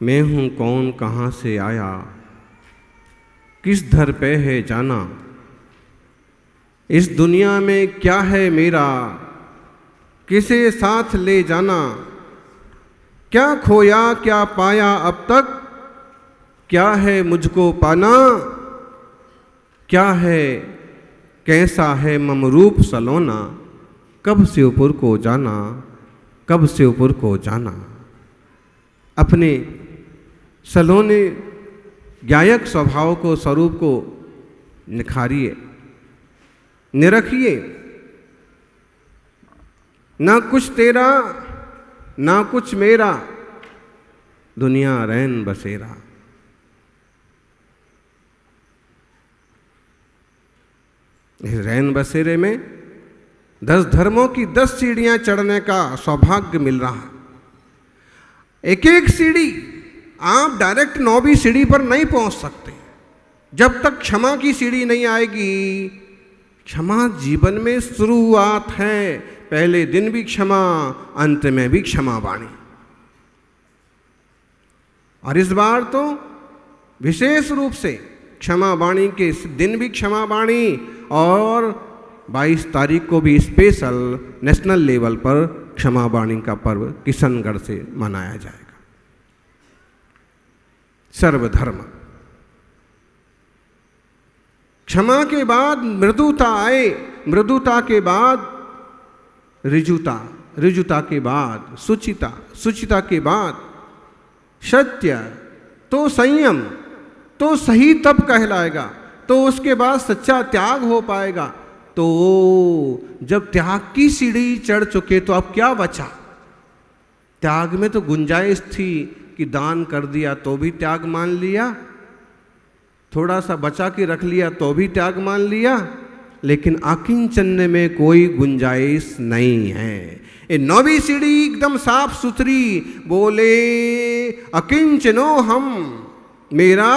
मैं हूँ कौन, कहाँ से आया, किस दर पे है जाना, इस दुनिया में क्या है मेरा, किसे साथ ले जाना, क्या खोया क्या पाया अब तक, क्या है मुझको पाना, क्या है कैसा है ममरूप सलोना, कब से ऊपर को जाना, कब से ऊपर को जाना। अपने सलोने गायक स्वभाव को, स्वरूप को निखारिए, निरखिए। ना कुछ तेरा ना कुछ मेरा, दुनिया रैन बसेरा। इस रैन बसेरे में 10 धर्मों की 10 सीढ़ियां चढ़ने का सौभाग्य मिल रहा है। एक एक सीढ़ी, आप डायरेक्ट 9वीं सीढ़ी पर नहीं पहुंच सकते जब तक क्षमा की सीढ़ी नहीं आएगी। क्षमा जीवन में शुरुआत है, पहले दिन भी क्षमा, अंत में भी क्षमा वाणी। और इस बार तो विशेष रूप से क्षमा वाणी के दिन भी क्षमा वाणी, और 22 तारीख को भी स्पेशल नेशनल लेवल पर क्षमा वाणी का पर्व किशनगढ़ से मनाया जाएगा। सर्वधर्म, क्षमा के बाद मृदुता आए, मृदुता के बाद ऋजुता, ऋजुता के बाद सुचिता, सुचिता के बाद सत्य, तो संयम, तो सही तप कहलाएगा, तो उसके बाद सच्चा त्याग हो पाएगा। तो जब त्याग की सीढ़ी चढ़ चुके तो अब क्या बचा? त्याग में तो गुंजाइश थी कि दान कर दिया तो भी त्याग मान लिया, थोड़ा सा बचा के रख लिया तो भी त्याग मान लिया, लेकिन अकिंचन में कोई गुंजाइश नहीं है। ये 9वीं सीढ़ी एकदम साफ सुथरी, बोले अकिंचनो हम, मेरा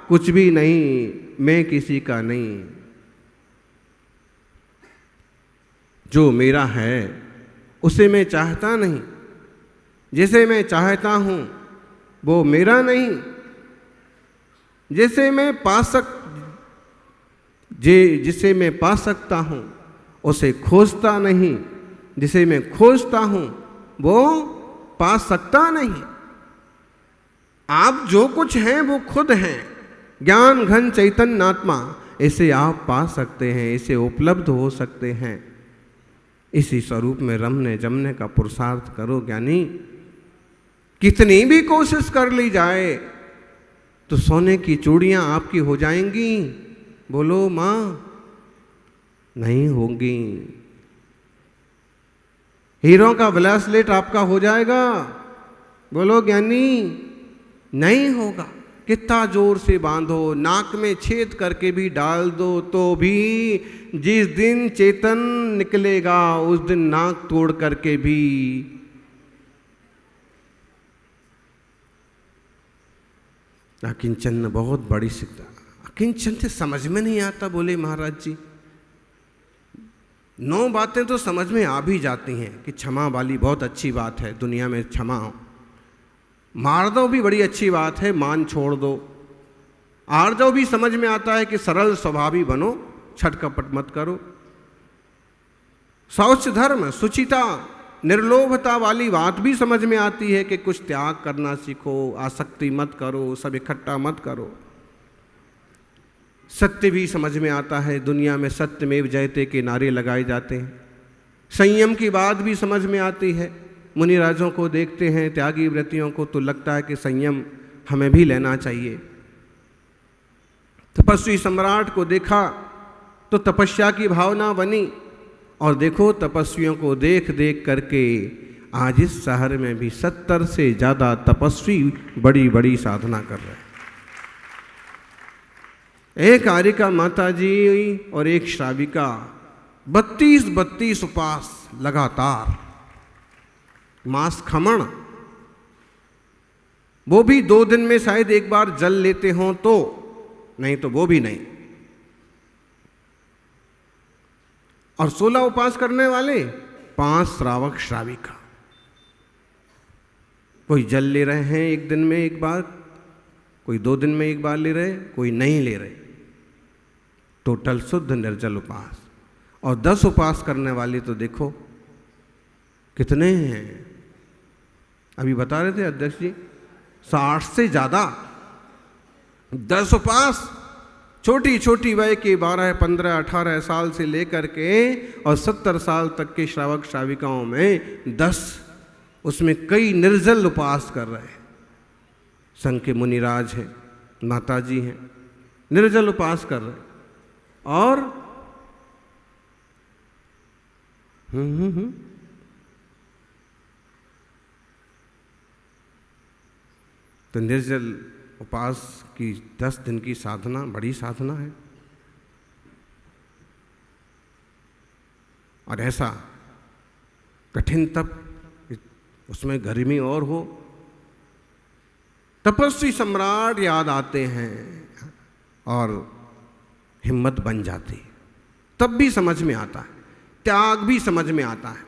कुछ भी नहीं, मैं किसी का नहीं, जो मेरा है उसे मैं चाहता नहीं, जिसे मैं चाहता हूं वो मेरा नहीं, जिसे मैं पा सकता हूं उसे खोजता नहीं, जिसे मैं खोजता हूं वो पा सकता नहीं। आप जो कुछ हैं वो खुद हैं, ज्ञान घन चैतन्य आत्मा, इसे आप पा सकते हैं, इसे उपलब्ध हो सकते हैं। इसी स्वरूप में रमने जमने का पुरुषार्थ करो ज्ञानी। कितनी भी कोशिश कर ली जाए तो सोने की चूड़ियां आपकी हो जाएंगी, बोलो मां, नहीं होंगी। हीरो का ब्रेसलेट आपका हो जाएगा, बोलो ज्ञानी, नहीं होगा। कितना जोर से बांधो, नाक में छेद करके भी डाल दो तो भी जिस दिन चेतन निकलेगा उस दिन नाक तोड़ करके भी अकिंचन बहुत बड़ी सिद्धा। अकिंचन से समझ में नहीं आता, बोले महाराज जी। 9 बातें तो समझ में आ भी जाती हैं कि क्षमा वाली बहुत अच्छी बात है, दुनिया में क्षमा हो, मार दो भी बड़ी अच्छी बात है, मान छोड़ दो, आर दो भी समझ में आता है कि सरल स्वभावी बनो, छट कपट मत करो। शौच धर्म, शुचिता, निर्लोभता वाली बात भी समझ में आती है कि कुछ त्याग करना सीखो, आसक्ति मत करो, सब इकट्ठा मत करो। सत्य भी समझ में आता है, दुनिया में सत्यमेव जयते के नारे लगाए जाते हैं। संयम की बात भी समझ में आती है, मुनिराजों को देखते हैं, त्यागी व्रतियों को, तो लगता है कि संयम हमें भी लेना चाहिए। तपस्वी सम्राट को देखा तो तपस्या की भावना बनी, और देखो तपस्वियों को देख देख करके आज इस शहर में भी 70 से ज़्यादा तपस्वी बड़ी बड़ी साधना कर रहे हैं। एक आर्यिका माता जी और एक श्राविका 32 उपवास लगातार, मांस खमण, वो भी 2 दिन में शायद एक बार जल लेते हों तो, नहीं तो वो भी नहीं। और 16 उपवास करने वाले 5 श्रावक श्राविका। कोई जल ले रहे हैं एक दिन में एक बार, कोई 2 दिन में एक बार ले रहे, कोई नहीं ले रहे। टोटल शुद्ध निर्जल उपवास। और 10 उपवास करने वाले तो देखो कितने हैं। अभी बता रहे थे अध्यक्ष जी 60 से ज़्यादा 10 उपवास, छोटी छोटी वय के 12, 15, 18 साल से लेकर के और 70 साल तक के श्रावक श्राविकाओं में 10, उसमें कई निर्जल उपवास कर रहे हैं। संघ के मुनिराज हैं, माता जी हैं, निर्जल उपवास कर रहे हैं। और तो निर्जल उपवास की 10 दिन की साधना बड़ी साधना है। और ऐसा कठिन तप, उसमें गर्मी और हो, तपस्वी सम्राट याद आते हैं और हिम्मत बन जाती। तब भी समझ में आता है, त्याग भी समझ में आता है।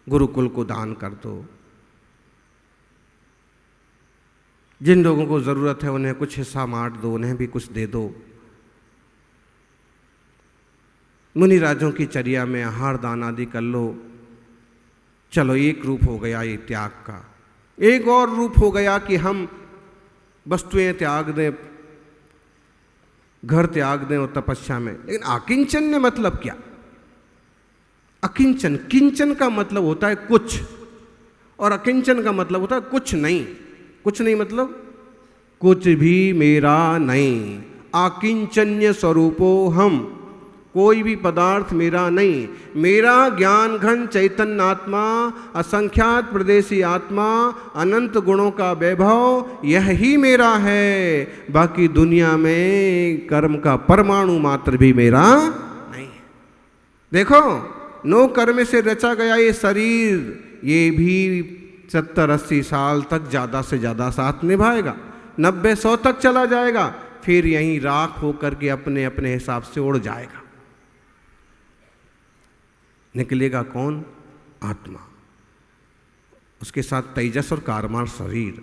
गुरुकुल को दान कर दो, जिन लोगों को ज़रूरत है उन्हें कुछ हिस्सा बांट दो, उन्हें भी कुछ दे दो। मुनि राजों की चर्या में आहार दान आदि कर लो। चलो एक रूप हो गया ये त्याग का। एक और रूप हो गया कि हम वस्तुएं त्याग दें, घर त्याग दें और तपस्या में। लेकिन अकिंचन में मतलब क्या? अकिंचन, किंचन का मतलब होता है कुछ, और अकिंचन का मतलब होता है कुछ नहीं। कुछ नहीं मतलब कुछ भी मेरा नहीं। आकिंचन्य स्वरूपो हम, कोई भी पदार्थ मेरा नहीं। मेरा ज्ञान घन चैतन्य आत्मा, असंख्यात प्रदेशी आत्मा, अनंत गुणों का वैभव, यह ही मेरा है। बाकी दुनिया में कर्म का परमाणु मात्र भी मेरा नहीं है। देखो, नो कर्म से रचा गया ये शरीर, ये भी 70-80 साल तक ज़्यादा से ज़्यादा साथ निभाएगा, 90-100 तक चला जाएगा, फिर यहीं राख होकर के अपने अपने हिसाब से उड़ जाएगा। निकलेगा कौन? आत्मा। उसके साथ तेजस और कारमार शरीर।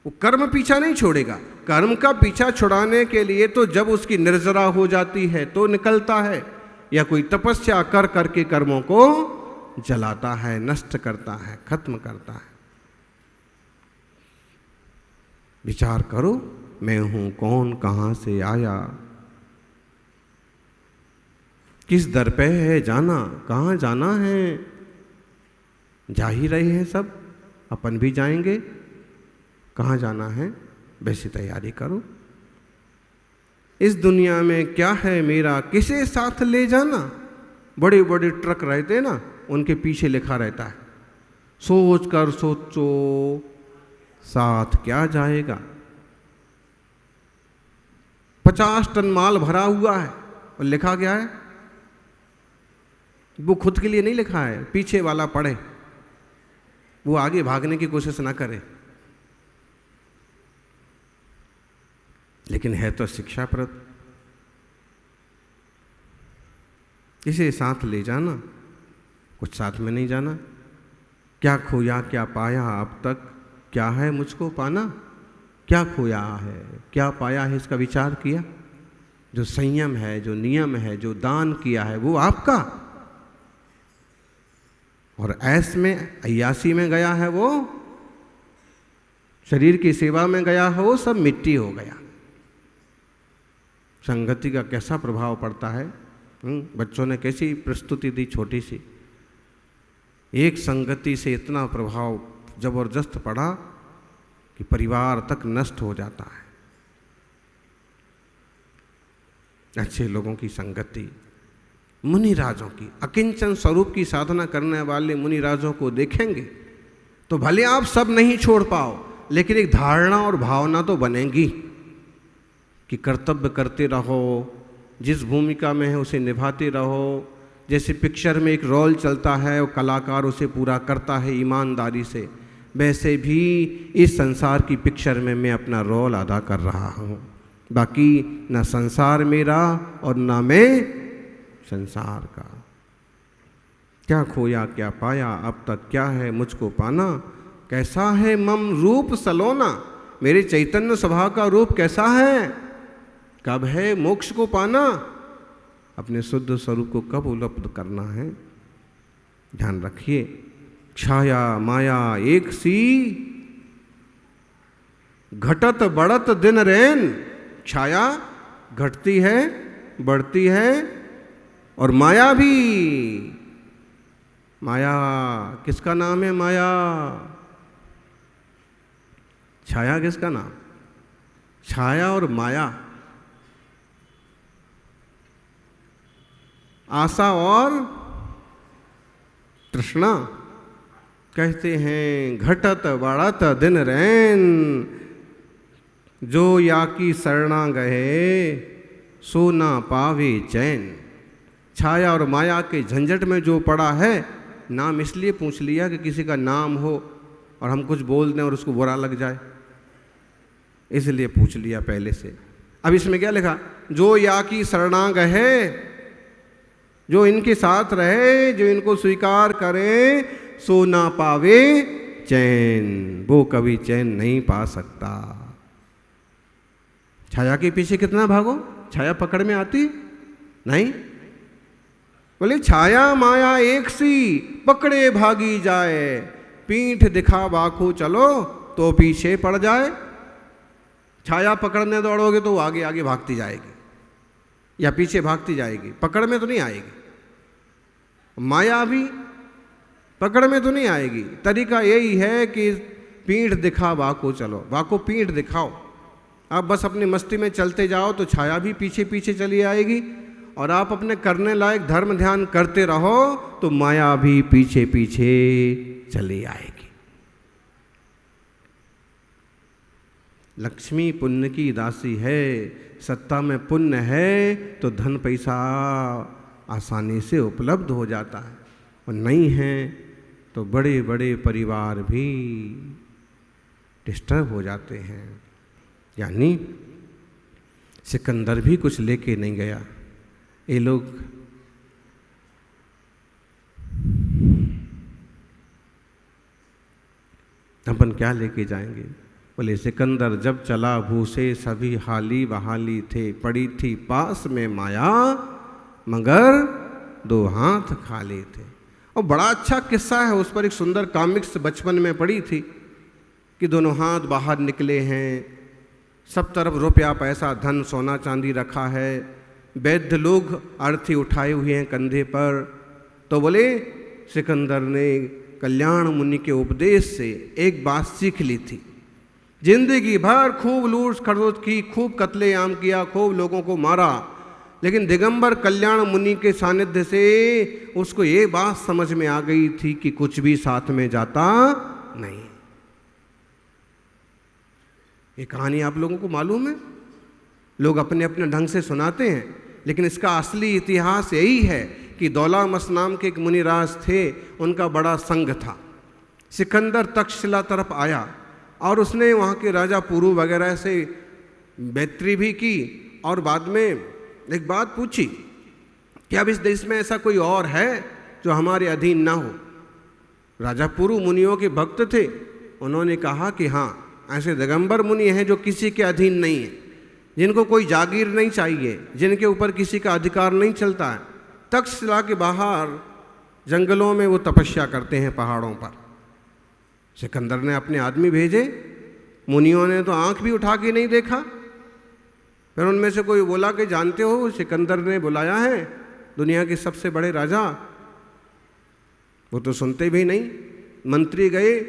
वो कर्म पीछा नहीं छोड़ेगा। कर्म का पीछा छुड़ाने के लिए तो जब उसकी निर्जरा हो जाती है तो निकलता है, या कोई तपस्या कर करके कर्मों को जलाता है, नष्ट करता है, खत्म करता है। विचार करो, मैं हूं कौन, कहां से आया, किस दर पे है जाना, कहाँ जाना है। जा ही रहे हैं सब, अपन भी जाएंगे। कहाँ जाना है वैसी तैयारी करो। इस दुनिया में क्या है मेरा, किसे साथ ले जाना। बड़े बड़े ट्रक रहते ना, उनके पीछे लिखा रहता है, सोच कर सोचो साथ क्या जाएगा। 50 टन माल भरा हुआ है और लिखा गया है, वो खुद के लिए नहीं लिखा है, पीछे वाला पढ़े, वो आगे भागने की कोशिश ना करे। लेकिन है तो शिक्षाप्रद। इसे साथ ले जाना, कुछ साथ में नहीं जाना। क्या खोया क्या पाया अब तक, क्या है मुझको पाना। क्या खोया है, क्या पाया है, इसका विचार किया। जो संयम है, जो नियम है, जो दान किया है, वो आपका। और ऐस में, अय्यासी में गया है वो, शरीर की सेवा में गया है वो, सब मिट्टी हो गया। संगति का कैसा प्रभाव पड़ता है। बच्चों ने कैसी प्रस्तुति दी छोटी सी। एक संगति से इतना प्रभाव जबरदस्त पड़ा कि परिवार तक नष्ट हो जाता है। अच्छे लोगों की संगति, मुनिराजों की, अकिंचन स्वरूप की साधना करने वाले मुनिराजों को देखेंगे तो भले आप सब नहीं छोड़ पाओ, लेकिन एक धारणा और भावना तो बनेगी कि कर्तव्य करते रहो, जिस भूमिका में है उसे निभाते रहो। जैसे पिक्चर में एक रोल चलता है और कलाकार उसे पूरा करता है ईमानदारी से, वैसे भी इस संसार की पिक्चर में मैं अपना रोल अदा कर रहा हूँ। बाकी ना संसार मेरा और ना मैं संसार का। क्या खोया क्या पाया अब तक, क्या है मुझको पाना। कैसा है मम रूप सलोना, मेरे चैतन्य स्वभाव का रूप कैसा है, कब है मोक्ष को पाना, अपने शुद्ध स्वरूप को कब उपलब्ध करना है। ध्यान रखिए, छाया माया एक सी, घटत बढ़त दिन रैन। छाया घटती है, बढ़ती है, और माया भी। माया किसका नाम है? माया, छाया किसका नाम? छाया और माया, आशा और तृष्णा। कहते हैं घटत बढ़त दिन रैन, जो या की शरणा गए सो ना पावे चैन। छाया और माया के झंझट में जो पड़ा है, नाम इसलिए पूछ लिया कि किसी का नाम हो और हम कुछ बोल दें और उसको बुरा लग जाए, इसलिए पूछ लिया पहले से। अब इसमें क्या लिखा? जो या की शरणा गए, जो इनके साथ रहे, जो इनको स्वीकार करे, सो ना पावे चैन, वो कभी चैन नहीं पा सकता। छाया के पीछे कितना भागो, छाया पकड़ में आती नहीं। बोले छाया माया एक सी, पकड़े भागी जाए, पीठ दिखा बाखो चलो तो पीछे पड़ जाए। छाया पकड़ने दौड़ोगे तो वो आगे आगे भागती जाएगी या पीछे भागती जाएगी, पकड़ में तो नहीं आएगी। माया भी पकड़ में तो नहीं आएगी। तरीका यही है कि पीठ दिखा बाको चलो, बाको पीठ दिखाओ। आप बस अपनी मस्ती में चलते जाओ तो छाया भी पीछे पीछे चली आएगी, और आप अपने करने लायक धर्म ध्यान करते रहो तो माया भी पीछे पीछे चली आएगी। लक्ष्मी पुण्य की दासी है, सत्ता में पुण्य है तो धन पैसा आसानी से उपलब्ध हो जाता है, और नहीं है तो बड़े बड़े परिवार भी डिस्टर्ब हो जाते हैं। यानी सिकंदर भी कुछ लेके नहीं गया। ये लोग अपन क्या लेके जाएंगे? बोले सिकंदर जब चला भूसे सभी हाली बहाली थे, पड़ी थी पास में माया मगर दो हाथ खाली थे। और बड़ा अच्छा किस्सा है, उस पर एक सुंदर कॉमिक्स बचपन में पढ़ी थी कि दोनों हाथ बाहर निकले हैं, सब तरफ रुपया पैसा धन सोना चांदी रखा है, वैद्य लोग अर्थी उठाए हुए हैं कंधे पर। तो बोले सिकंदर ने कल्याण मुनि के उपदेश से एक बात सीख ली थी। जिंदगी भर खूब लूट खड़ोस की, खूब कत्लेआम किया, खूब लोगों को मारा, लेकिन दिगंबर कल्याण मुनि के सानिध्य से उसको ये बात समझ में आ गई थी कि कुछ भी साथ में जाता नहीं। ये कहानी आप लोगों को मालूम है, लोग अपने अपने ढंग से सुनाते हैं, लेकिन इसका असली इतिहास यही है कि दौलामस नाम के एक मुनिराज थे, उनका बड़ा संघ था। सिकंदर तक्षशिला तरफ आया और उसने वहाँ के राजा पुरु वगैरह से मैत्री भी की, और बाद में एक बात पूछी कि अब इस देश में ऐसा कोई और है जो हमारे अधीन ना हो। राजा पुरु मुनियों के भक्त थे, उन्होंने कहा कि हाँ, ऐसे दिगंबर मुनि हैं जो किसी के अधीन नहीं है, जिनको कोई जागीर नहीं चाहिए, जिनके ऊपर किसी का अधिकार नहीं चलता है। तक्षशिला के बाहर जंगलों में वो तपस्या करते हैं, पहाड़ों पर। सिकंदर ने अपने आदमी भेजे, मुनियों ने तो आंख भी उठा के नहीं देखा। फिर उनमें से कोई बोला कि जानते हो सिकंदर ने बुलाया है दुनिया के सबसे बड़े राजा। वो तो सुनते भी नहीं। मंत्री गए,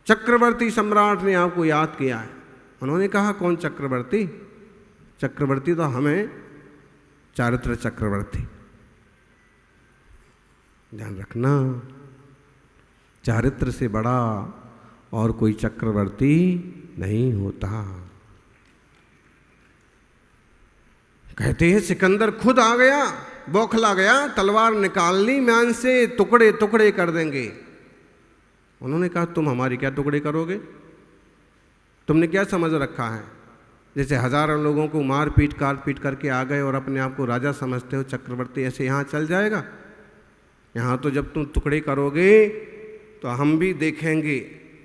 चक्रवर्ती सम्राट ने आपको याद किया है। उन्होंने कहा कौन चक्रवर्ती? चक्रवर्ती तो हमें चारित्र चक्रवर्ती। ध्यान रखना, चारित्र से बड़ा और कोई चक्रवर्ती नहीं होता। कहते हैं सिकंदर खुद आ गया, बौखला गया, तलवार निकाल ली, म्यान से टुकड़े टुकड़े कर देंगे। उन्होंने कहा तुम हमारी क्या टुकड़े करोगे? तुमने क्या समझ रखा है? जैसे हजारों लोगों को मार पीट काट पीट करके आ गए और अपने आप को राजा समझते हो, चक्रवर्ती, ऐसे यहाँ चल जाएगा? यहाँ तो जब तुम टुकड़े करोगे तो हम भी देखेंगे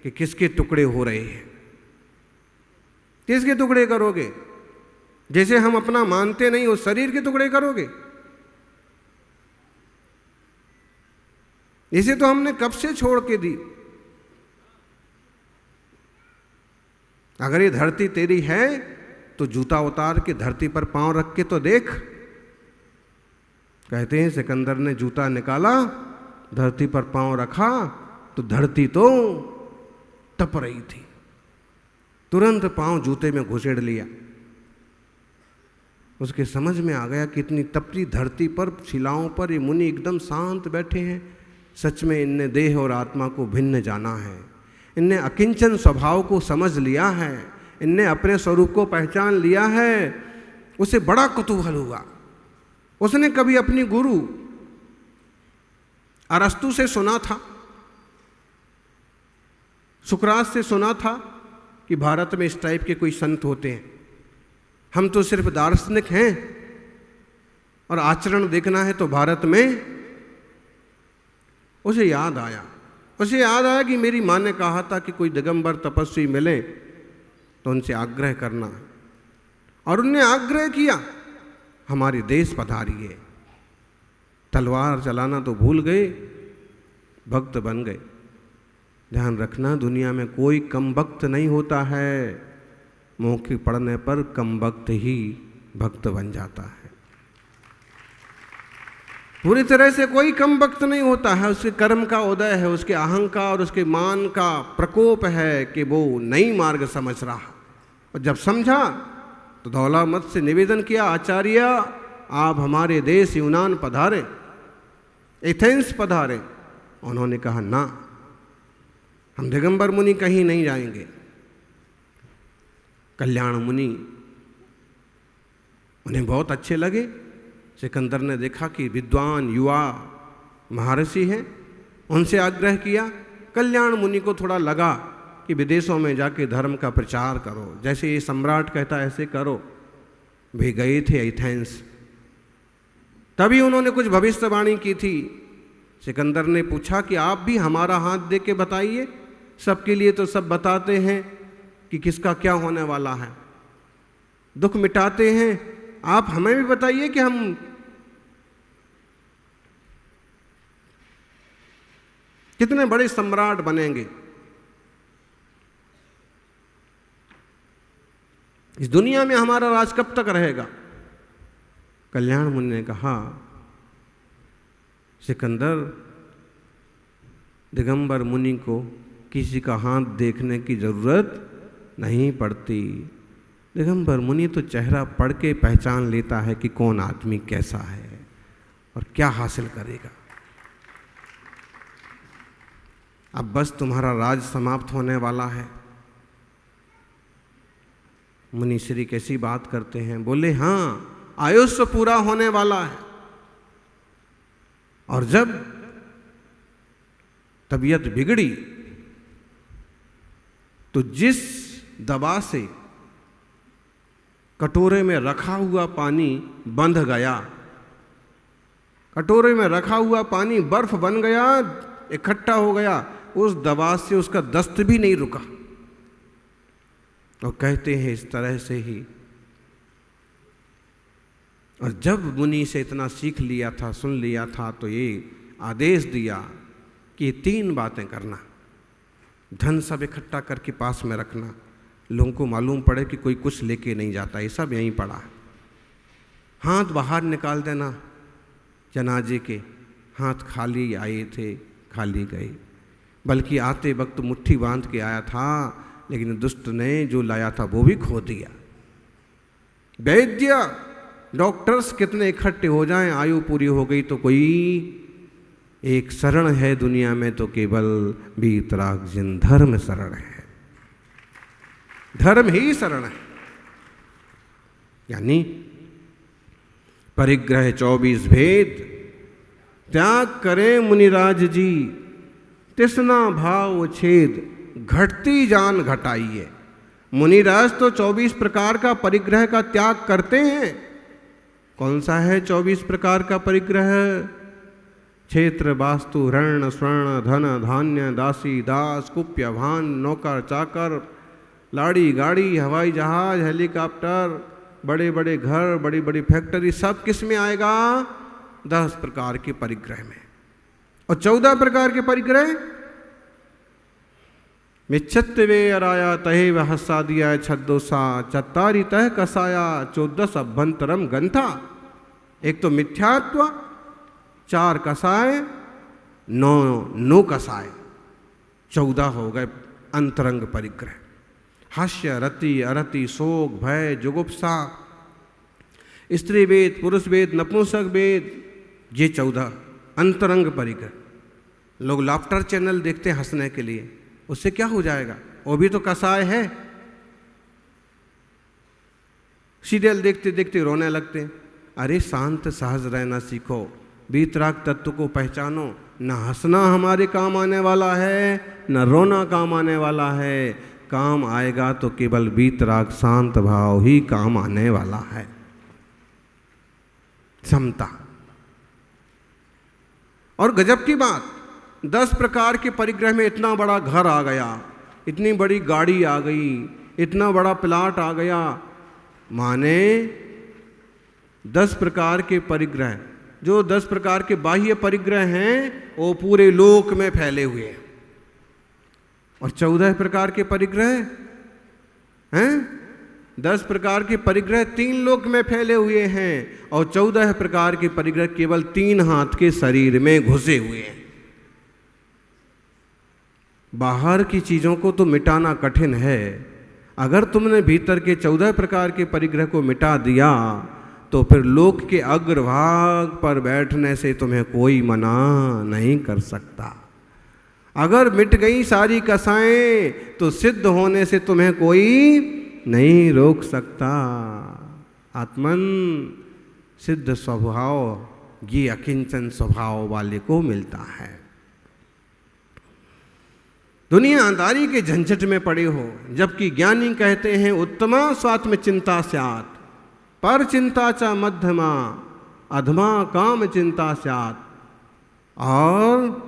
कि किसके टुकड़े हो रहे हैं। किसके टुकड़े करोगे? जैसे हम अपना मानते नहीं उस शरीर के टुकड़े करोगे। इसे तो हमने कब से छोड़ के दी। अगर ये धरती तेरी है तो जूता उतार के धरती पर पांव रख के तो देख। कहते हैं सिकंदर ने जूता निकाला, धरती पर पांव रखा तो धरती तो तप रही थी। तुरंत पांव जूते में घुसेड़ लिया। उसके समझ में आ गया कि इतनी तपती धरती पर, शिलाओं पर ये मुनि एकदम शांत बैठे हैं। सच में इनने देह और आत्मा को भिन्न जाना है। इनने अकिंचन स्वभाव को समझ लिया है। इनने अपने स्वरूप को पहचान लिया है। उसे बड़ा कुतूहल हुआ। उसने कभी अपनी गुरु अरस्तु से सुना था, सुकरात से सुना था कि भारत में इस टाइप के कोई संत होते हैं। हम तो सिर्फ दार्शनिक हैं और आचरण देखना है तो भारत में। उसे याद आया कि मेरी माँ ने कहा था कि कोई दिगंबर तपस्वी मिले तो उनसे आग्रह करना, और उनने आग्रह किया हमारे देश पधारिए। तलवार चलाना तो भूल गए, भक्त बन गए। ध्यान रखना, दुनिया में कोई कम भक्त नहीं होता है। मौके पड़ने पर कम भक्त ही भक्त बन जाता है। पूरी तरह से कोई कम भक्त नहीं होता है। उसके कर्म का उदय है, उसके अहंकार, उसके मान का प्रकोप है कि वो नई मार्ग समझ रहा। और जब समझा तो दौलामत से निवेदन किया, आचार्य आप हमारे देश यूनान पधारे, एथेंस पधारे। उन्होंने कहा ना, हम दिगंबर मुनि कहीं नहीं जाएंगे। कल्याण मुनि उन्हें बहुत अच्छे लगे। सिकंदर ने देखा कि विद्वान युवा महर्षि हैं, उनसे आग्रह किया। कल्याण मुनि को थोड़ा लगा कि विदेशों में जाके धर्म का प्रचार करो, जैसे ये सम्राट कहता है ऐसे करो। वे गए थे एथेंस। तभी उन्होंने कुछ भविष्यवाणी की थी। सिकंदर ने पूछा कि आप भी हमारा हाथ दे के बताइए। सबके लिए तो सब बताते हैं कि किसका क्या होने वाला है, दुख मिटाते हैं। आप हमें भी बताइए कि हम कितने बड़े सम्राट बनेंगे। इस दुनिया में हमारा राज कब तक रहेगा? कल्याण मुनि ने कहा, सिकंदर, दिगंबर मुनि को किसी का हाथ देखने की जरूरत नहीं पड़ती। दिगंबर मुनि तो चेहरा पढ़ के पहचान लेता है कि कौन आदमी कैसा है और क्या हासिल करेगा। अब बस तुम्हारा राज समाप्त होने वाला है। मुनि श्री कैसी बात करते हैं? बोले हाँ, आयुष्य पूरा होने वाला है। और जब तबीयत बिगड़ी तो जिस दवा से कटोरे में रखा हुआ पानी बंध गया, कटोरे में रखा हुआ पानी बर्फ बन गया, इकट्ठा हो गया, उस दवा से उसका दस्त भी नहीं रुका। और कहते हैं इस तरह से ही। और जब मुनि से इतना सीख लिया था, सुन लिया था, तो ये आदेश दिया कि 3 बातें करना। धन सब इकट्ठा करके पास में रखना, लोगों को मालूम पड़े कि कोई कुछ लेके नहीं जाता, ये सब यहीं पड़ा है। हाथ बाहर निकाल देना, जनाजे के हाथ खाली आए थे खाली गए, बल्कि आते वक्त मुट्ठी बांध के आया था, लेकिन दुष्ट ने जो लाया था वो भी खो दिया। वैद्य डॉक्टर्स कितने इकट्ठे हो जाएं, आयु पूरी हो गई तो कोई एक शरण है दुनिया में, तो केवल वीतरागजिन धर्म शरण है। धर्म ही शरण है। यानी परिग्रह 24 भेद त्याग करें मुनिराज जी, तृष्णा भाव छेद घटती जान घटाइए। मुनिराज तो 24 प्रकार का परिग्रह का त्याग करते हैं। कौन सा है 24 प्रकार का परिग्रह? क्षेत्र वास्तु ऋण स्वर्ण धन धान्य दासी दास कुप्य भान नौकर चाकर लाड़ी गाड़ी हवाई जहाज हेलीकॉप्टर बड़े बड़े घर बड़ी बड़ी फैक्ट्री सब किस में आएगा? 10 प्रकार के परिग्रह में। और 14 प्रकार के परिग्रह मिच्छत्वे अराया तहे वह हस्सादिया छद्दोसा चत्तारी तह कसाया 14 अभ्यंतरम गंथा। एक तो मिथ्यात्व, 4 कसाय, 9 कसाय, 14 हो गए अंतरंग परिग्रह। हास्य रति अरति शोक भय जुगुप्सा स्त्री वेद पुरुष वेद नपुंसक वेद, ये 14 अंतरंग परिग्रह। लोग लाफ्टर चैनल देखते हैं हंसने के लिए, उससे क्या हो जाएगा? वो भी तो कसाय है। सीरियल देखते देखते रोने लगते हैं। अरे शांत सहज रहना सीखो, वीतराग तत्व को पहचानो। न हंसना हमारे काम आने वाला है, न रोना काम आने वाला है। काम आएगा तो केवल वीतराग शांत भाव ही काम आने वाला है। समता। और गजब की बात, 10 प्रकार के परिग्रह में इतना बड़ा घर आ गया, इतनी बड़ी गाड़ी आ गई, इतना बड़ा प्लाट आ गया। माने 10 प्रकार के परिग्रह, जो 10 प्रकार के बाह्य परिग्रह हैं वो पूरे लोक में फैले हुए हैं। और 14 प्रकार के परिग्रह हैं, 10 प्रकार के परिग्रह 3 लोक में फैले हुए हैं और 14 प्रकार के परिग्रह केवल 3 हाथ के शरीर में घुसे हुए हैं। बाहर की चीजों को तो मिटाना कठिन है, अगर तुमने भीतर के 14 प्रकार के परिग्रह को मिटा दिया तो फिर लोक के अग्रभाग पर बैठने से तुम्हें कोई मना नहीं कर सकता। अगर मिट गई सारी कसाएं तो सिद्ध होने से तुम्हें कोई नहीं रोक सकता। आत्मन सिद्ध स्वभाव ये अकिंचन स्वभाव वाले को मिलता है। दुनियादारी के झंझट में पड़े हो, जबकि ज्ञानी कहते हैं उत्तमा स्वात्म चिंता स्यात् पर चिंता च मध्यमा अधमा काम चिंता स्यात्। और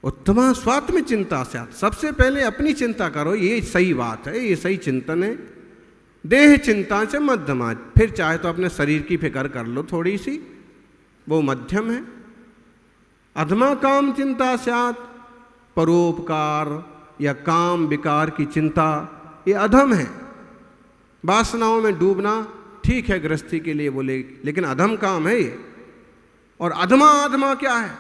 उत्तमा स्वात्म चिंता स्यात्, सबसे पहले अपनी चिंता करो, ये सही बात है, ये सही चिंतन है। देह चिंता च मध्यमा, फिर चाहे तो अपने शरीर की फिक्र कर लो थोड़ी सी, वो मध्यम है। अधमा काम चिंता स्यात्, परोपकार या काम विकार की चिंता ये अधम है। वासनाओं में डूबना ठीक है गृहस्थी के लिए बोले, लेकिन अधम काम है ये। और अधमा अधमा क्या है?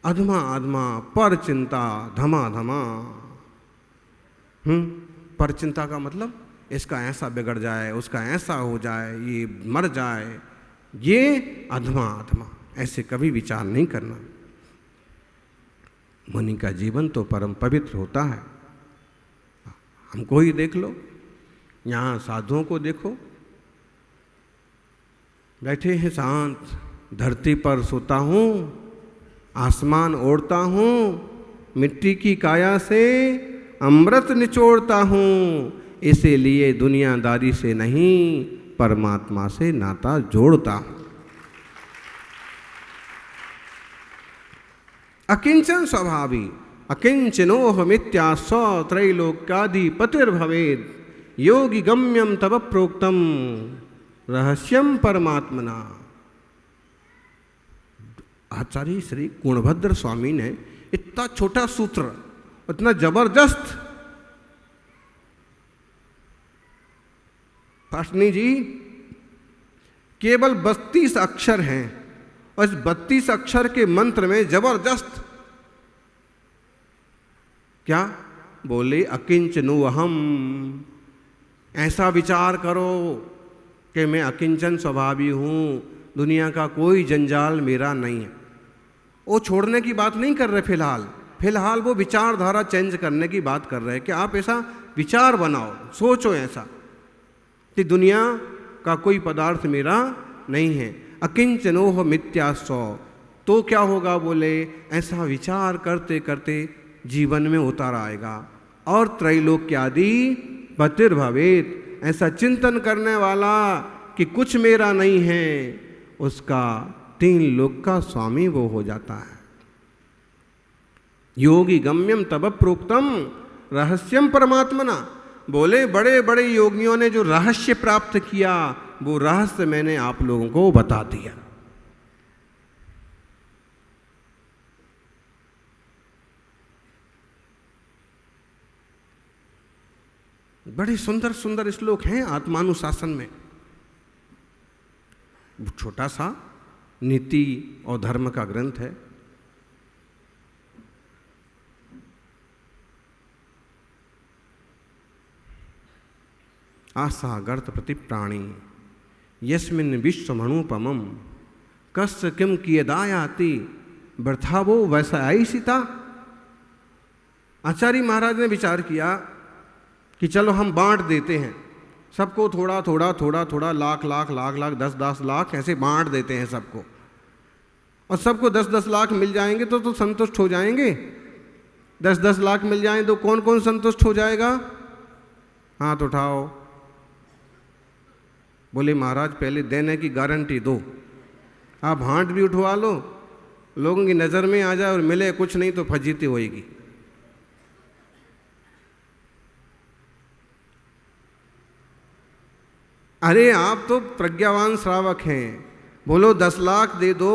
अधमा अधमा पर चिंता धमा धमा। पर चिंता का मतलब इसका ऐसा बिगड़ जाए, उसका ऐसा हो जाए, ये मर जाए, ये अधमा अधमा, ऐसे कभी विचार नहीं करना। मुनि का जीवन तो परम पवित्र होता है। हमको ही देख लो, यहाँ साधुओं को देखो, बैठे हैं शांत, धरती पर सोता हूँ, आसमान ओढ़ता हूँ, मिट्टी की काया से अमृत निचोड़ता हूँ, इसीलिए दुनियादारी से नहीं परमात्मा से नाता जोड़ता हूँ। अकिंचन स्वभावी अकिंचनोह मिथ्या स त्रैलोक्याधिपतिर्भवेत् योगी गम्यम तव प्रोक्तम रहस्यम परमात्मना। आचार्य श्री गुणभद्र स्वामी ने इतना छोटा सूत्र, इतना जबरदस्त, पाटनी जी केवल 32 अक्षर हैं और इस 32 अक्षर के मंत्र में जबरदस्त क्या बोले? अकिंचनो अहम। ऐसा विचार करो कि मैं अकिंचन स्वभावी हूँ, दुनिया का कोई जंजाल मेरा नहीं है। वो छोड़ने की बात नहीं कर रहे फिलहाल वो विचारधारा चेंज करने की बात कर रहे हैं कि आप ऐसा विचार बनाओ, सोचो ऐसा कि दुनिया का कोई पदार्थ मेरा नहीं है। अकिंचनोह मिथ्यास्व, तो क्या होगा बोले? ऐसा विचार करते करते जीवन में उतार आएगा और त्रैलोक्यादि पतिर्भवेत्, ऐसा चिंतन करने वाला कि कुछ मेरा नहीं है, उसका 3 लोक का स्वामी वो हो जाता है। योगी गम्यम तब प्रोक्तम रहस्यम परमात्मना। बोले बड़े बड़े योगियों ने जो रहस्य प्राप्त किया, वो रहस्य मैंने आप लोगों को बता दिया। बड़े सुंदर सुंदर श्लोक हैं आत्मानुशासन में। छोटा सा नीति और धर्म का ग्रंथ है। आशा गर्त प्रति प्राणी यस्मिन् विश्वमणुपमं कस्य किम कियदायाति वृथा वो वैसायिषिता। आचार्य महाराज ने विचार किया कि चलो हम बांट देते हैं सबको, थोड़ा थोड़ा थोड़ा थोड़ा, लाख लाख लाख लाख 10-10 लाख ऐसे बांट देते हैं सबको, और सबको 10-10 लाख मिल जाएंगे तो संतुष्ट हो जाएंगे। 10-10 लाख मिल जाएं तो कौन कौन संतुष्ट हो जाएगा? हाथ उठाओ। बोले महाराज पहले देने की गारंटी दो, आप हाथ भी उठवा लो, लोगों की नज़र में आ जाए और मिले कुछ नहीं तो फजीती होएगी। अरे आप तो प्रज्ञावान श्रावक हैं, बोलो 10 लाख दे दो,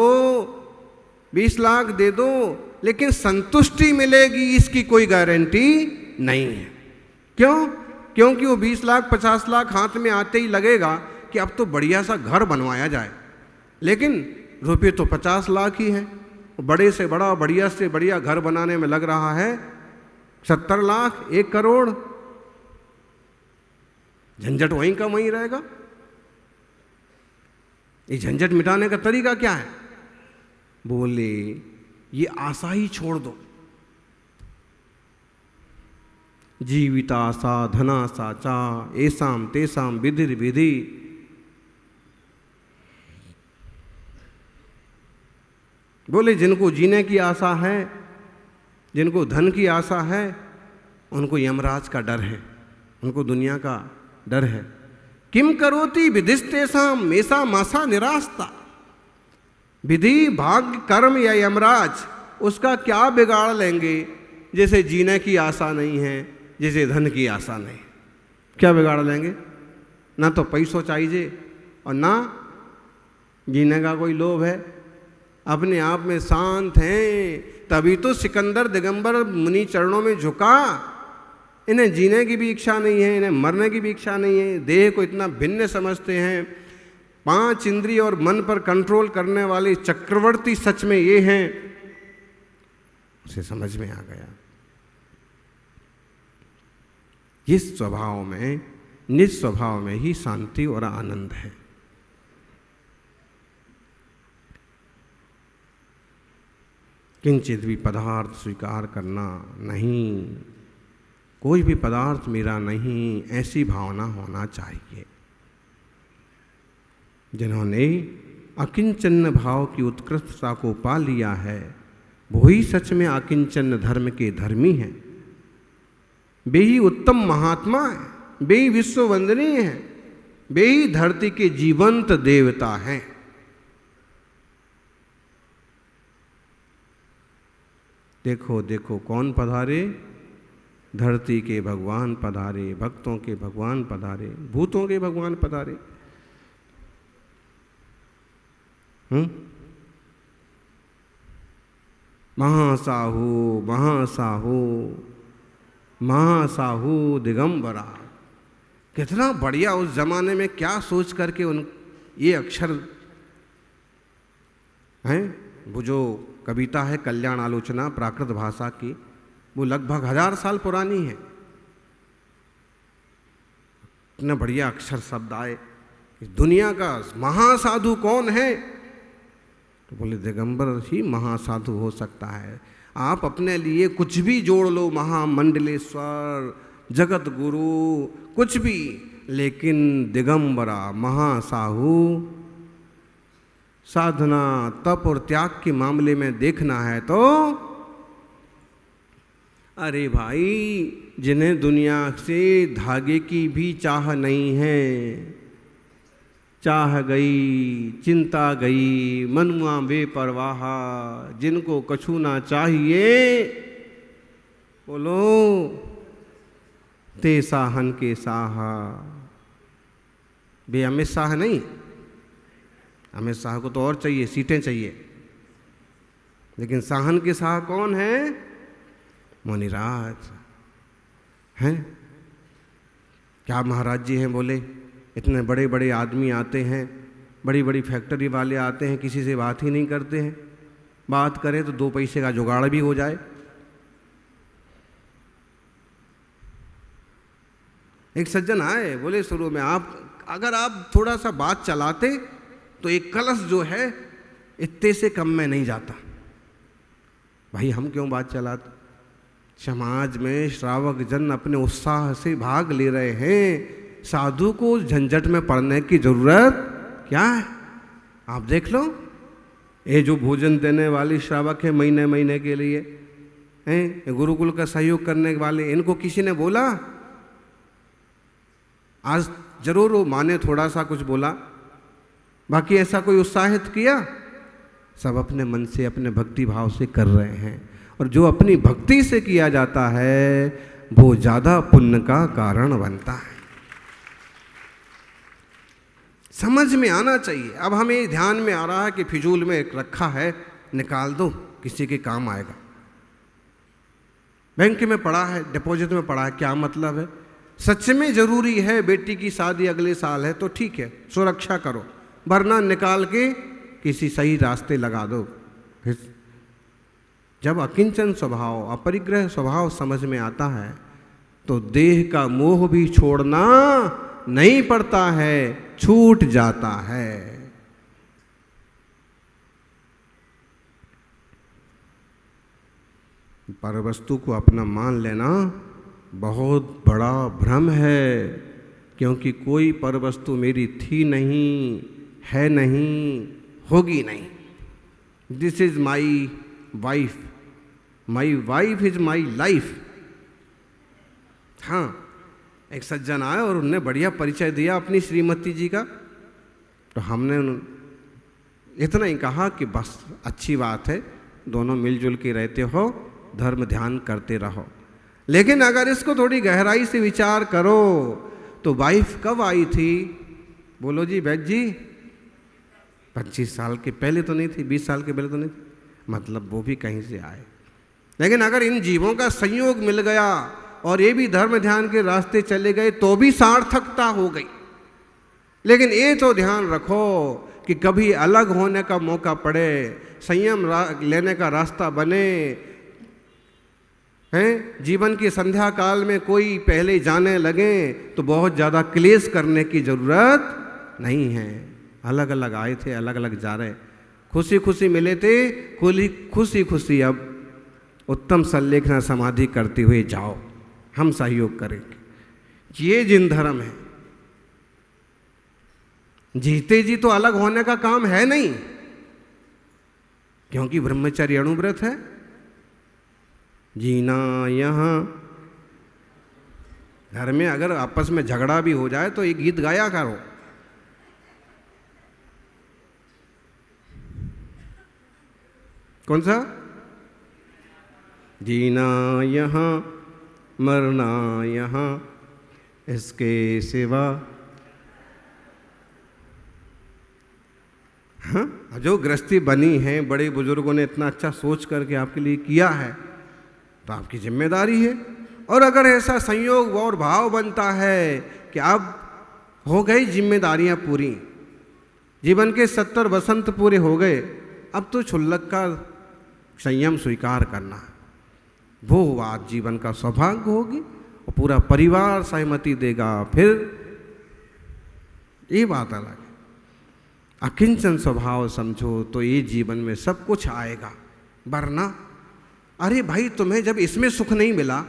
20 लाख दे दो, लेकिन संतुष्टि मिलेगी इसकी कोई गारंटी नहीं है। क्यों? क्योंकि वो 20 लाख 50 लाख हाथ में आते ही लगेगा कि अब तो बढ़िया सा घर बनवाया जाए, लेकिन रुपये तो 50 लाख ही है। बड़े से बड़ा बढ़िया से बढ़िया घर बनाने में लग रहा है 70 लाख 1 करोड़। झंझट वहीं का वहीं रहेगा। ये झंझट मिटाने का तरीका क्या है? बोले ये आशा ही छोड़ दो। जीविताशा धनाशा चा ऐसाम तेसाम विधिर विधि। बोले जिनको जीने की आशा है, जिनको धन की आशा है, उनको यमराज का डर है, उनको दुनिया का डर है। किम करोति विधिस्तेषाम मेषा मासा निरास्ता। विधि भाग्य कर्म या यमराज उसका क्या बिगाड़ लेंगे? जैसे जीने की आशा नहीं है, जैसे धन की आशा नहीं, क्या बिगाड़ लेंगे? ना तो पैसों चाहिए और ना जीने का कोई लोभ है। अपने आप में शांत हैं, तभी तो सिकंदर दिगंबर मुनि चरणों में झुका। इन्हें जीने की भी इच्छा नहीं है, इन्हें मरने की भी इच्छा नहीं है। देह को इतना भिन्न समझते हैं। 5 इंद्रिय और मन पर कंट्रोल करने वाले चक्रवर्ती सच में ये हैं। उसे समझ में आ गया इस स्वभाव में, निज स्वभाव में ही शांति और आनंद है। किंचित भी पदार्थ स्वीकार करना नहीं, कोई भी पदार्थ मेरा नहीं, ऐसी भावना होना चाहिए। जिन्होंने अकिंचन भाव की उत्कृष्टता को पा लिया है, वही सच में अकिंचन धर्म के धर्मी हैं। वे ही उत्तम महात्मा हैं, वे ही विश्व वंदनीय हैं, वे ही धरती के जीवंत देवता हैं। देखो देखो कौन पधारे? धरती के भगवान पधारे, भक्तों के भगवान पधारे, भूतों के भगवान पधारे। महासाहू महासाहू महासाहू दिगंबरा। कितना बढ़िया उस जमाने में क्या सोच करके उन ये अक्षर हैं। वो जो कविता है कल्याण आलोचना प्राकृत भाषा की, वो लगभग 1000 साल पुरानी है। इतना बढ़िया अक्षर शब्द आए। इस दुनिया का महासाधु कौन है? तो बोले दिगंबर ही महासाधु हो सकता है। आप अपने लिए कुछ भी जोड़ लो, महामंडलेश्वर, जगत गुरु, कुछ भी, लेकिन दिगंबरा महासाहू साधना तप और त्याग के मामले में देखना है तो अरे भाई, जिन्हें दुनिया से धागे की भी चाह नहीं है, चाह गई चिंता गई मनुआ बेपरवाहा, जिनको कछु ना चाहिए बोलो ते साहन के साहा। बे अमित शाह नहीं, अमित शाह को तो और चाहिए, सीटें चाहिए, लेकिन साहन के शाह कौन है? मुनिराज हैं। क्या महाराज जी हैं बोले, इतने बड़े बड़े आदमी आते हैं, बड़ी बड़ी फैक्ट्री वाले आते हैं, किसी से बात ही नहीं करते हैं, बात करें तो 2 पैसे का जुगाड़ भी हो जाए। एक सज्जन आए, बोले शुरू में अगर आप थोड़ा सा बात चलाते तो एक कलश जो है इतने से कम में नहीं जाता। भाई हम क्यों बात चलाते? समाज में श्रावक जन अपने उत्साह से भाग ले रहे हैं, साधु को झंझट में पड़ने की जरूरत क्या है? आप देख लो, ये जो भोजन देने वाले श्रावक है महीने महीने के लिए हैं, गुरुकुल का सहयोग करने वाले, इनको किसी ने बोला? आज जरूर वो माने थोड़ा सा कुछ बोला, बाकी ऐसा कोई उत्साहित किया? सब अपने मन से अपने भक्ति भाव से कर रहे हैं, और जो अपनी भक्ति से किया जाता है वो ज़्यादा पुण्य का कारण बनता है। समझ में आना चाहिए। अब हमें ध्यान में आ रहा है कि फिजूल में एक रखा है, निकाल दो, किसी के काम आएगा। बैंक में पड़ा है, डिपॉजिट में पड़ा है, क्या मतलब है? सच में जरूरी है, बेटी की शादी अगले साल है तो ठीक है, सुरक्षा करो, वरना निकाल के किसी सही रास्ते लगा दो। फिर जब अकिंचन स्वभाव, अपरिग्रह स्वभाव समझ में आता है तो देह का मोह भी छोड़ना नहीं पड़ता है, छूट जाता है। परवस्तु को अपना मान लेना बहुत बड़ा भ्रम है, क्योंकि कोई परवस्तु मेरी थी नहीं, है नहीं, होगी नहीं। This is my wife, my wife is my life. हाँ, एक सज्जन आए और उनने बढ़िया परिचय दिया अपनी श्रीमती जी का, तो हमने इतना ही कहा कि बस अच्छी बात है, दोनों मिलजुल के रहते हो, धर्म ध्यान करते रहो। लेकिन अगर इसको थोड़ी गहराई से विचार करो तो वाइफ कब आई थी? बोलो जी वैद्य जी, 25 साल के पहले तो नहीं थी, 20 साल के पहले तो नहीं थी, मतलब वो भी कहीं से आए। लेकिन अगर इन जीवों का संयोग मिल गया और ये भी धर्म ध्यान के रास्ते चले गए तो भी सार्थकता हो गई। लेकिन ये तो ध्यान रखो कि कभी अलग होने का मौका पड़े, संयम लेने का रास्ता बने, हैं जीवन की संध्या काल में कोई पहले जाने लगे तो बहुत ज़्यादा क्लेश करने की ज़रूरत नहीं है। अलग अलग आए थे, अलग अलग जा रहे, खुशी खुशी मिले थे, खुशी खुशी अब उत्तम संलेखना समाधि करते हुए जाओ, हम सहयोग करेंगे। ये जिन धर्म है, जीते जी तो अलग होने का काम है नहीं, क्योंकि ब्रह्मचर्य अणुव्रत है। जीना यहाँ घर में अगर आपस में झगड़ा भी हो जाए तो एक गीत गाया करो, कौन सा? जीना यहाँ मरना यहाँ, इसके सिवा। हाँ, जो गृहस्थी बनी है, बड़े बुजुर्गों ने इतना अच्छा सोच करके आपके लिए किया है तो आपकी जिम्मेदारी है। और अगर ऐसा संयोग और भाव बनता है कि अब हो गई जिम्मेदारियां पूरी, जीवन के 70 वसंत पूरे हो गए, अब तो क्षुल्लक का संयम स्वीकार करना, वो बात जीवन का सौभाग्य होगी और पूरा परिवार सहमति देगा, फिर ये बात अलग है। अकिंचन स्वभाव समझो तो ये जीवन में सब कुछ आएगा। वरना अरे भाई, तुम्हें जब इसमें सुख नहीं मिला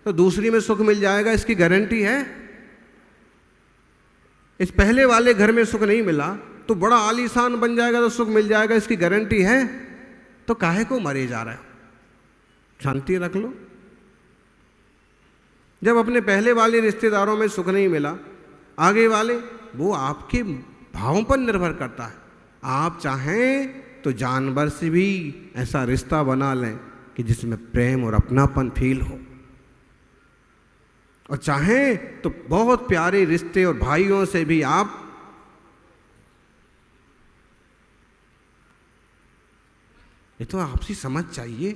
तो दूसरी में सुख मिल जाएगा, इसकी गारंटी है? इस पहले वाले घर में सुख नहीं मिला तो बड़ा आलीशान बन जाएगा तो सुख मिल जाएगा, इसकी गारंटी है? तो काहे को मरे जा रहे हो? शांति रख लो। जब अपने पहले वाले रिश्तेदारों में सुख नहीं मिला, आगे वाले वो आपके भावों पर निर्भर करता है। आप चाहें तो जानवर से भी ऐसा रिश्ता बना लें कि जिसमें प्रेम और अपनापन फील हो, और चाहें तो बहुत प्यारे रिश्ते और भाइयों से भी आप ये तो आपसी समझ चाहिए,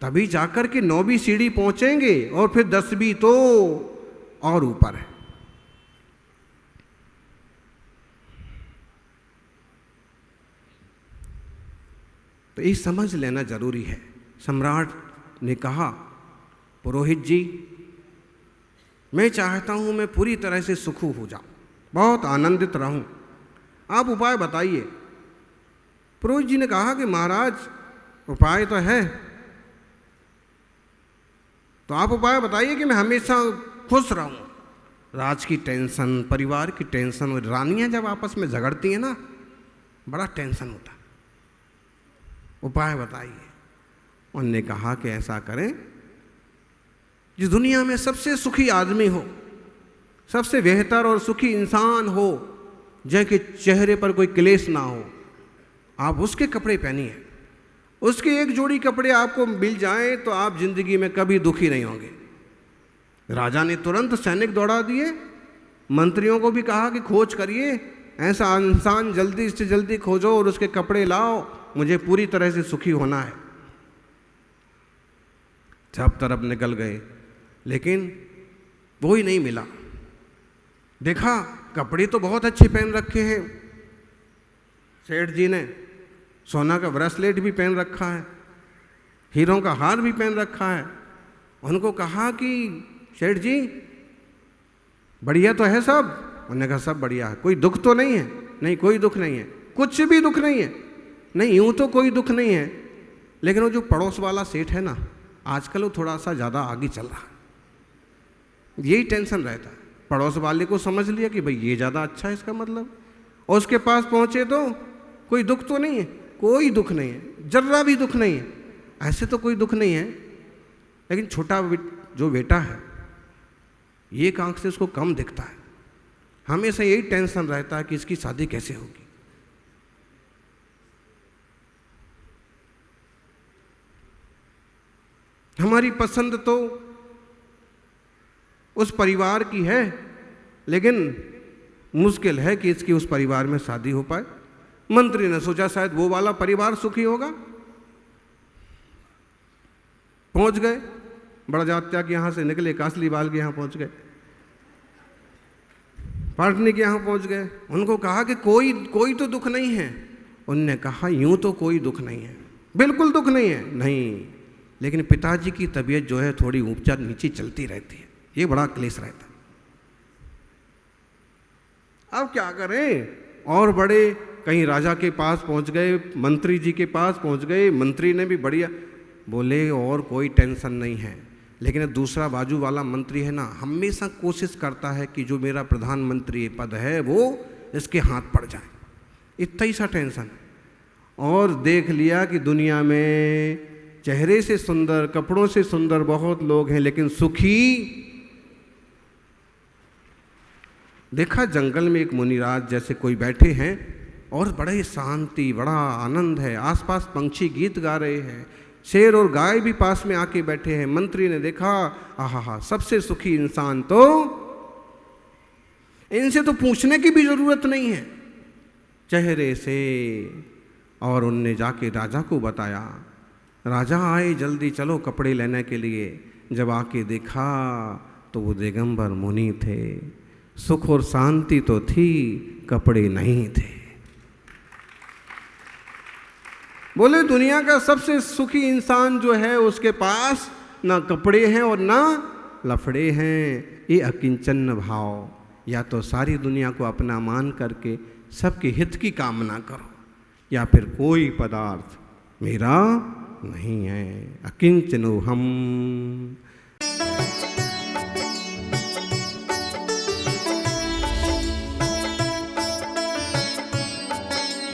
तभी जाकर के 9वीं सीढ़ी पहुंचेंगे और फिर 10वीं तो और ऊपर है। तो ये समझ लेना जरूरी है। सम्राट ने कहा, पुरोहित जी मैं चाहता हूं मैं पूरी तरह से सुखी हो जाऊं, बहुत आनंदित रहूं, आप उपाय बताइए। पुरोहित जी ने कहा कि महाराज उपाय तो है, तो आप उपाय बताइए कि मैं हमेशा खुश रहूं। राज की टेंशन, परिवार की टेंशन, और रानियां जब आपस में झगड़ती हैं ना, बड़ा टेंशन होता है, उपाय बताइए। उन्होंने कहा कि ऐसा करें, जिस दुनिया में सबसे सुखी आदमी हो, सबसे बेहतर और सुखी इंसान हो, जिसके चेहरे पर कोई क्लेश ना हो, आप उसके कपड़े पहनिए। उसके एक जोड़ी कपड़े आपको मिल जाएं तो आप जिंदगी में कभी दुखी नहीं होंगे। राजा ने तुरंत सैनिक दौड़ा दिए, मंत्रियों को भी कहा कि खोज करिए, ऐसा इंसान जल्दी से जल्दी खोजो और उसके कपड़े लाओ, मुझे पूरी तरह से सुखी होना है। सब तरफ निकल गए, लेकिन वो ही नहीं मिला। देखा कपड़े तो बहुत अच्छे पहन रखे हैं, सेठ जी ने सोना का ब्रेसलेट भी पहन रखा है, हीरों का हार भी पहन रखा है। उनको कहा कि सेठ जी बढ़िया तो है सब? उन्होंने कहा सब बढ़िया है, कोई दुख तो नहीं है? नहीं कोई दुख नहीं है, कुछ भी दुख नहीं है। नहीं यूं तो कोई दुख नहीं है, लेकिन वो जो पड़ोस वाला सेठ है ना, आजकल वो थोड़ा सा ज़्यादा आगे चल रहा है, यही टेंशन रहता है। पड़ोस वाले को समझ लिया कि भाई ये ज़्यादा अच्छा है इसका मतलब, और उसके पास पहुँचे तो कोई दुख तो नहीं है, कोई दुख नहीं है, जर्रा भी दुख नहीं है, ऐसे तो कोई दुख नहीं है। लेकिन छोटा जो बेटा है, ये एक आंख से उसको कम दिखता है, हमेशा यही टेंशन रहता है कि इसकी शादी कैसे होगी। हमारी पसंद तो उस परिवार की है, लेकिन मुश्किल है कि इसकी उस परिवार में शादी हो पाए। मंत्री ने सोचा शायद वो वाला परिवार सुखी होगा, पहुंच गए बड़जात्या के यहां से निकले, कासलीवाल के यहां पहुंच गए, पाटनी के यहां पहुंच गए। उनको कहा कि कोई तो दुख नहीं है। उनने कहा यूं तो कोई दुख नहीं है, बिल्कुल दुख नहीं है। नहीं, लेकिन पिताजी की तबीयत जो है थोड़ी ऊंचा नीचे चलती रहती है, ये बड़ा क्लेश रहता है। अब क्या करें? और बड़े कहीं राजा के पास पहुंच गए, मंत्री जी के पास पहुंच गए, मंत्री ने भी बढ़िया बोले और कोई टेंशन नहीं है। लेकिन दूसरा बाजू वाला मंत्री है ना, हमेशा कोशिश करता है कि जो मेरा प्रधानमंत्री पद है वो इसके हाथ पड़ जाए, इतना ही सा टेंशन। और देख लिया कि दुनिया में चेहरे से सुंदर, कपड़ों से सुंदर बहुत लोग हैं, लेकिन सुखी। देखा जंगल में एक मुनिराज जैसे कोई बैठे हैं और बड़े शांति, बड़ा आनंद है, आसपास पंछी गीत गा रहे हैं, शेर और गाय भी पास में आके बैठे हैं। मंत्री ने देखा, आहा सबसे सुखी इंसान तो, इनसे तो पूछने की भी जरूरत नहीं है चेहरे से। और उनने जाके राजा को बताया। राजा आए, जल्दी चलो कपड़े लेने के लिए। जब आके देखा तो वो दिगंबर मुनि थे। सुख और शांति तो थी, कपड़े नहीं थे। बोले दुनिया का सबसे सुखी इंसान जो है उसके पास ना कपड़े हैं और ना लफड़े हैं। ये अकिंचन भाव, या तो सारी दुनिया को अपना मान करके सबके हित की कामना करो, या फिर कोई पदार्थ मेरा नहीं है। अकिंचनो हम